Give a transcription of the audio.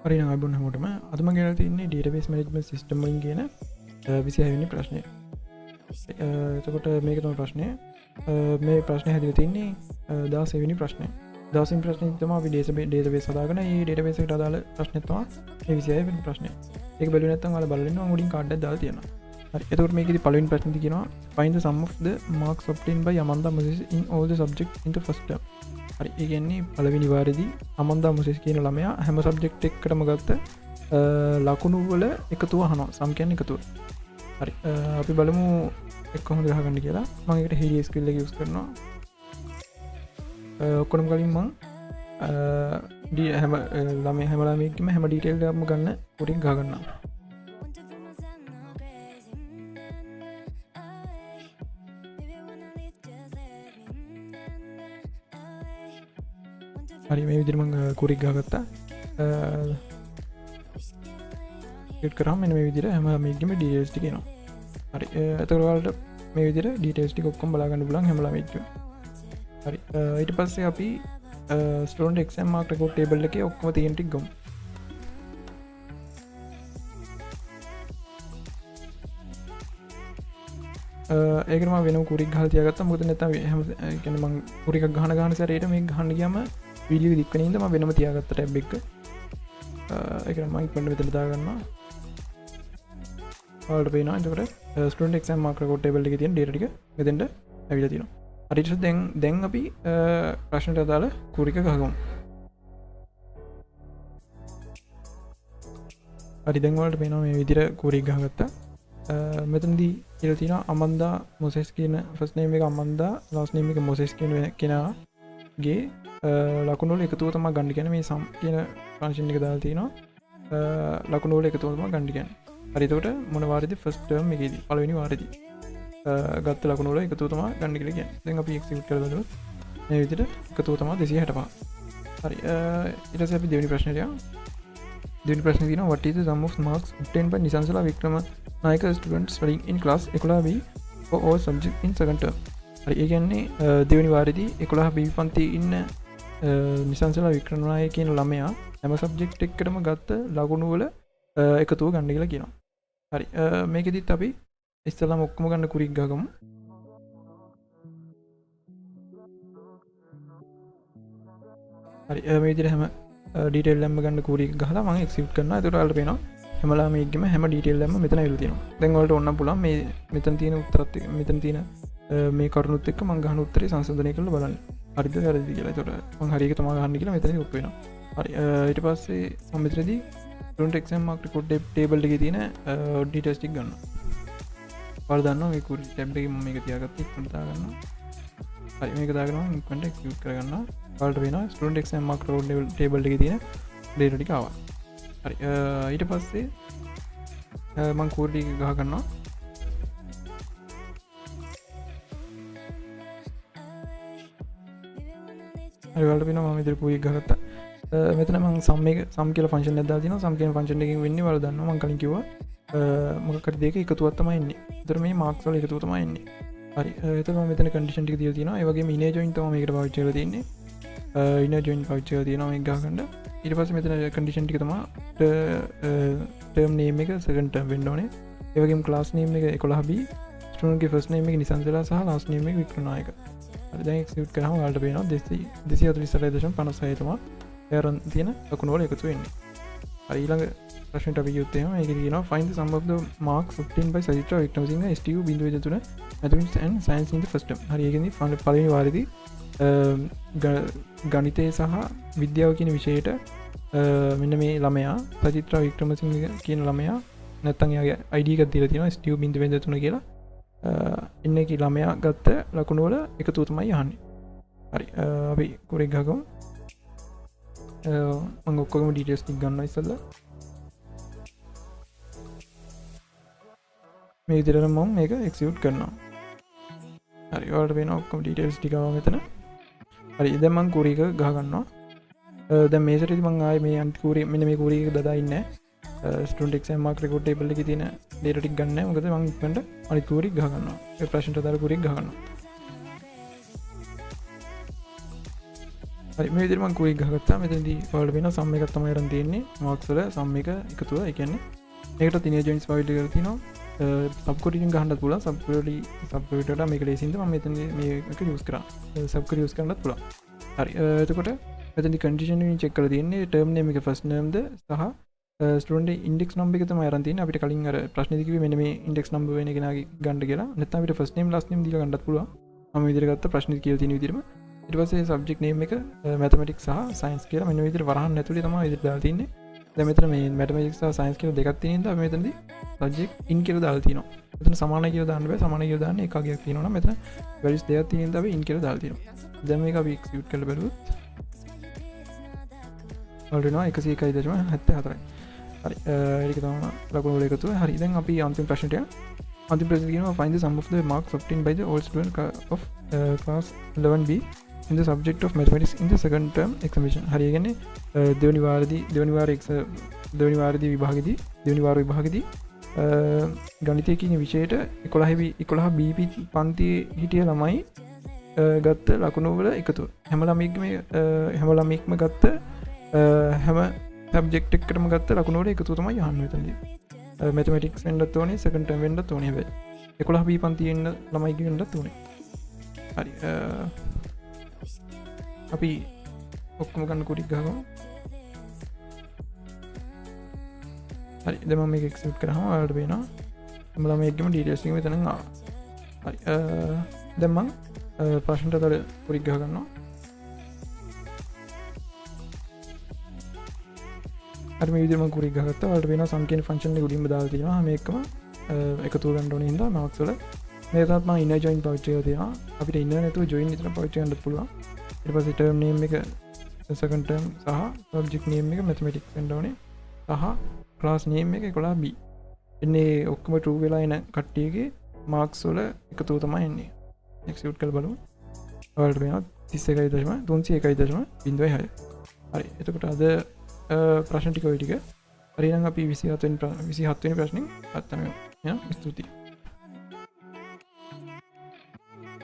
හරි නම් අයබෝන් හැමෝටම අද මම ගෙනල්ලා තින්නේ database management system වලින් කියන 26 වෙනි ප්‍රශ්නය. එතකොට මේක තමයි ප්‍රශ්නය. මේ ප්‍රශ්නේ හැදලා තින්නේ 16 වෙනි ප්‍රශ්නය. 16 වෙනි ප්‍රශ්නේ තමයි අපි database හදාගෙන මේ database එකට අදාළ ප්‍රශ්නේ තමයි මේ 26 වෙනි ප්‍රශ්නය. ඒක බැලුවේ නැත්නම් ඔයාලා බලන්න ඕන උඩින් කාඩ් එකක් දාලා තියෙනවා. හරි. එතකොට මේකේදී පළවෙනි ප්‍රශ්නේදී කියනවා find the sum of the marks obtained by Amanda Moses in all the subjects in the first term. හරි. ඒ කියන්නේ පළවෙනි වාරේදී Amanda Moses කියන ළමයා හැම සබ්ජෙක්ට් එකකටම ගත්ත ලකුණු වල එකතුව අහනවා. සම් කියන්නේ එකතුව. හරි. අපි බලමු එක් කොහොමද ගහගන්න කියලා. මම ඒකට HDS skill එක use කරනවා. ඔක්කොම කලින් මම හැම ළමයෙක්ගේම හැම ඩීටේල් එකක්ම ගන්න උඩින් ගහ ගන්නවා. හරි මේ විදිහට මම කුරික් ගහගත්තා. ක්ලික් කරාම මෙන්න මේ විදිහට හැම ළමයෙක්ගේම ඩීටේල්ස් ටික එනවා. හරි. එතකොට ඔයාලට මේ විදිහට ඩීටේල්ස් ටික ඔක්කොම බලා ගන්න පුළුවන් හැම ළමයෙක්ගේම. හරි. ඊට පස්සේ අපි student exam mark record table එකේ ඔක්කොම තියෙන ටික ගමු. ඒකට මම වෙනම කුරික් ගහලා තියාගත්තා. මොකද නැත්නම් හැම කියන්නේ මම කුරිකක් ගහන සැරේට මේක ගහන්න ගියාම වීඩියෝ දික් වෙන හින්දා මම වෙනම තියාගත්ත ටැබ් එක. ඒකට මම ඉක්මනට මෙතන දා ගන්නවා. ඔයාලට පේනවා එතකොට student exam mark record table එකේ තියෙන data ටික මෙතෙන්ට ඇවිල්ලා තියෙනවා. හරි. ඊට පස්සේ දැන් අපි ප්‍රශ්නට අදාළ කුරික ගහගමු. හරි. දැන් ඔයාලට පේනවා මේ විදිහට කුරික ගහගත්තා. මෙතනදී කියලා තියෙනවා Amanda Moses කියන ෆස්ට් නේම් එක Amanda ලාස්ට් නේම් එක Moses කියන කෙනාගේ ලකුණු වල එකතුව තමයි ගන්න කියන්නේ. මේ sum කියන ෆන්ක්ෂන් එක දාලා තිනවා ලකුණු වල එකතුව තමයි ගන්න කියන්නේ. හරි. එතකොට මොන වාරේදී ෆස්ට් ටර්ම් එකේදී පළවෙනි වාරේදී ගත්ත ලකුණු වල එකතුව තමයි ගන්න කියලා කියන්නේ. දැන් අපි එක්සිකියුට් කරලා බලමු. මේ විදිහට එකතුව තමයි 265. හරි. ඊට පස්සේ අපි දෙවෙනි ප්‍රශ්නෙට යමු. දෙවෙනි ප්‍රශ්නේ තියෙනවා what is the sum of marks obtained by Nisansala Wickramanayaka students studying in class 11B for all subjects in second term. හරි. ඒ කියන්නේ දෙවෙනි වාරේදී 11B පන්තියේ ඉන්න Nisansala Wickramanayaka කියන ළමයා හැම සබ්ජෙක්ට් එකකටම ගත්ත ලකුණු වල එකතුව ගන්න කියලා කියනවා. හරි. මේකෙදිත් අපි ඉස්සෙල්ලාම ඔක්කොම ගන්න කුරික් ගහගමු. හරි. මේ විදිහට හැම ඩීටේල් එකක්ම ගන්න කුරික් ගහලා මම එක්සිකියුට් කරනවා. ඒකට ඔයාලට පේනවා හැම ළමයෙක්ගේම හැම ඩීටේල් එකක්ම මෙතන ඇවිල්ලා තියෙනවා. දැන් ඔයාලට ඕන නම් පුළුවන් මේ මෙතන තියෙන උත්තරත් එක්ක මෙතන තියෙන මේ කරුණුත් එක්ක මම ගහන උත්තරේ සංශෝධනය කරලා බලන්න. හරිද වැරදිද කියලා. ඒකට මම හරි එක තමයි ගහන්න කියලා මෙතනදී ඔප් වෙනවා. හරි. ඊට පස්සේ මම මෙතනදී student exam mark record table එකේ තියෙන details ටික ගන්නවා. ඔයාලා දන්නවා මේ කුරික් ටැබ් එකේ මම මේක තියාගත්තා. ඉක්මනට දා ගන්නවා. හරි. මේක දාගෙන මම ඉක්මනට එක්සිකියුට් කරගන්නවා. ඔයාලට වෙනවා student exam mark record table එකේ තියෙන data ටික ආවා. හරි. ඊට පස්සේ මම කෝඩ් එක ගහ ගන්නවා. හරි. ඔයාලට වෙනවා මම විතර කෝඩ් එක ගහගත්තා. මෙතන මම sum කියලා ෆන්ක්ෂන් එකක් දාලා තියෙනවා. sum කියන ෆන්ක්ෂන් එකකින් වෙන්නේ ඔයාලා දන්නවා මම කලින් කිව්වා මොකක් හරි දෙයක එකතුවක් තමයි එන්නේ. ඒතර මේ marks වල එකතුව තමයි එන්නේ. හරි. එතකොට මම මෙතන condition ටික දීලා තියෙනවා. ඒ වගේම inner join තමයි මේකට පාවිච්චි කරලා තියෙන්නේ. inner join පාවිච්චි කරලා තියෙනවා මේක ගහගන්න. ඊට පස්සේ මෙතන condition ටික තමයි term name එක second term වෙන්න ඕනේ. ඒ වගේම class name එක 11B, student ගේ first name එක Nisansala සහ last name එක Wickramanayaka. හරි. දැන් එක්සිකියුට් කරාම ඔයාලට පේනවා 248.56 තමයි එරන් තියෙන ලකුණු වල එකතු වෙන්නේ. හරි. ඊළඟ ප්‍රශ්නෙට අපි යුත්තේ මේකේ කියනවා find the sum of the marks obtained by Sajitra Wickramasinghe STU 0.3 mathematics and science in the first term. හරි. ඒකෙන්දී පළවෙනි වාරේදී ගණිතය සහ විද්‍යාව කියන විෂයට මෙන්න මේ ළමයා Sajitra Wickramasinghe කියන ළමයා නැත්තම් එයාගේ ID එකක් දීලා තියෙනවා STU 0.3 කියලා. ඉන්නේ කී ළමයා ගත්ත ලකුණු වල එකතුව තමයි අහන්නේ. හරි. අපි කුරික් ගහගමු. මම ඔක්කොම ඩීටේල්ස් ටික ගන්නවා ඉස්සෙල්ලා. මේ විදිහට මම මේක එක්සිකියුට් කරනවා. හරි. ඔයාලට වෙන ඔක්කොම ඩීටේල්ස් ටික ආවා මෙතන. හරි. දැන් මම කුරික ගහ ගන්නවා. දැන් මේ සැරේදී මම ආයේ මේ අන්ති කුරිය මෙන්න මේ කුරිය එක දදා ඉන්නේ නැහැ. Student exam mark record table එකේ තියෙන data ටික ගන්න නැහැ. මොකද මම ඉක්මනට අනිත් කුරිය ගහ ගන්නවා. ඒ ප්‍රශ්නට දාලා කුරිය ගහ ගන්නවා. හරි මේ විදිහට මම කුයි ගහගත්තා. මෙතනදී ඔයාලට වෙන සම් එකක් තමයි අරන් තියෙන්නේ. මාක්ස් වල සම් එක එකතුව. ඒ කියන්නේ මේකට තිනේ ජොයින්ස් ෆයිල් එකක් තියෙනවා. සබ් ක්වෙරි එකෙන් ගහන්නත් පුළුවන්. සබ් ක්වෙරි වලට මේක ලේසියින්ද මම මෙතනදී මේක යූස් කරා. සබ් ක්වෙරි යූස් කරන්නත් පුළුවන්. හරි එතකොට මෙතනදී කන්ඩිෂන් එකෙන් චෙක් කරලා තියෙන්නේ ටර්ම් නේම් එක ෆස්ට් නේම්ද සහ ස්ටුඩන්ට් ඉන්ඩෙක්ස් නම්බර් එක තමයි අරන් තියෙන්නේ. අපිට කලින් අර ප්‍රශ්නේදී කිව්වේ මෙන්න මේ ඉන්ඩෙක්ස් නම්බර් වෙන කෙනාගේ ගන්න කියලා. නැත්නම් අපිට ෆස්ට් නේම් ලාස්ට් නේම් දීලා ගන්නත් පුළුවන්. මම මේ විදිහට ගත්ත ප්‍රශ්නේදී කියලා තියෙන විදිහටම. ඊට පස්සේ සබ්ජෙක්ට් නේම් එක මැතමැටික්ස් සහ සයන්ස් කියලා මෙන්න මේ විදිහට වරහන් ඇතුලේ තමයි විදිහට දාලා තියෙන්නේ. දැන් මෙතන මේ මැතමැටික්ස් සහ සයන්ස් කියලා දෙකක් තියෙන නිසා අපි මෙතනදී සබ්ජෙක්ට් ඉන් කියලා දාලා තියෙනවා. මෙතන සමානයි කියලා දාන්න බෑ. සමානයි කියලා දාන්න එක අගයක් තියෙනවා නම් මෙතන වැලියුස් දෙකක් තියෙන නිසා අපි ඉන් කියලා දාලා තියෙනවා. දැන් මේක අපි එක්සිකියුට් කරලා බලුවොත් ඔල්රෙඩි 101.74යි. හරි ඒක තමයි ලකුණු වල එකතුව. හරි දැන් අපි අන්තිම ප්‍රශ්නට යමු. අන්තිම ප්‍රශ්නේ කියනවා find the sum of the marks obtained by the all student of class 11B in the subject of mathematics in the second term examination. හරි ඒ කියන්නේ දෙවෙනි වාරදී විභාගෙදී ගණිතය කියන විෂයට 11 B පන්තියේ හිටිය ළමයි ගත්ත ලකුණු වල එකතුව. හැම ළමෙක්ම ගත්ත හැම සබ්ජෙක්ට් එකකටම ගත්ත ලකුණු වල එකතුව තමයි අහන්නේ මෙතනදී. මැතමැටික්ස් වෙන්නත් ඕනේ, සෙකන්ඩ් ටර්ම් වෙන්නත් ඕනේ හැබැයි. 11 B පන්තියේ ඉන්න ළමයි කියන්නත් ඕනේ. හරි අපි ඔක්කොම ගන්න කුටි ගහගමු. හරි දැන් මම මේක එක්සිකියුට් කරාම ඔයාලට පේනවා හැම ළමයෙක්ගේම ඩීටේල්ස් ටික මෙතන ආවා. හරි දැන් මම ප්‍රශ්නට අතර කුටි ගහ ගන්නවා. හරි මේ විදිහට මම කුටි ගහගත්තා. ඔයාලට පේනවා සම් කියන ෆන්ක්ෂන් එක උඩින්ම දාලා තියෙනවා. හැම එකම එකතු ගන්න ඕනේ හින්දා මාක්ස් වල මේ තාත් මම ඉන්නර් ජොයින් පාවිච්චි කරලා තියෙනවා. අපිට ඉන්නර් නැතුව ජොයින් විතර පාවිච්චි කරන්නත් පුළුවන්. ඊට පස්සේ ටර්ම් නේම් එක සෙකන්ඩ් ටර්ම් සහ සබ්ජෙක්ට් නේම් එක මැතමැටික්ස් වෙන්න ඕනේ. සහ ක්ලාස් නේම් එක 11B. එන්නේ ඔක්කොම ට්‍රූ වෙලා එන කට්ටියගේ මාක්ස් වල එකතුව තමයි එන්නේ. එක්සිකියුට් කරලා බලමු. ඔයාලට වෙනවා 31.301.06. හරි එතකොට අද ප්‍රශ්න ටික ඔය ටික. හරි නම් අපි 27 වෙනි ප්‍රශ්نين අත්තම යනවා. ස්තුතියි.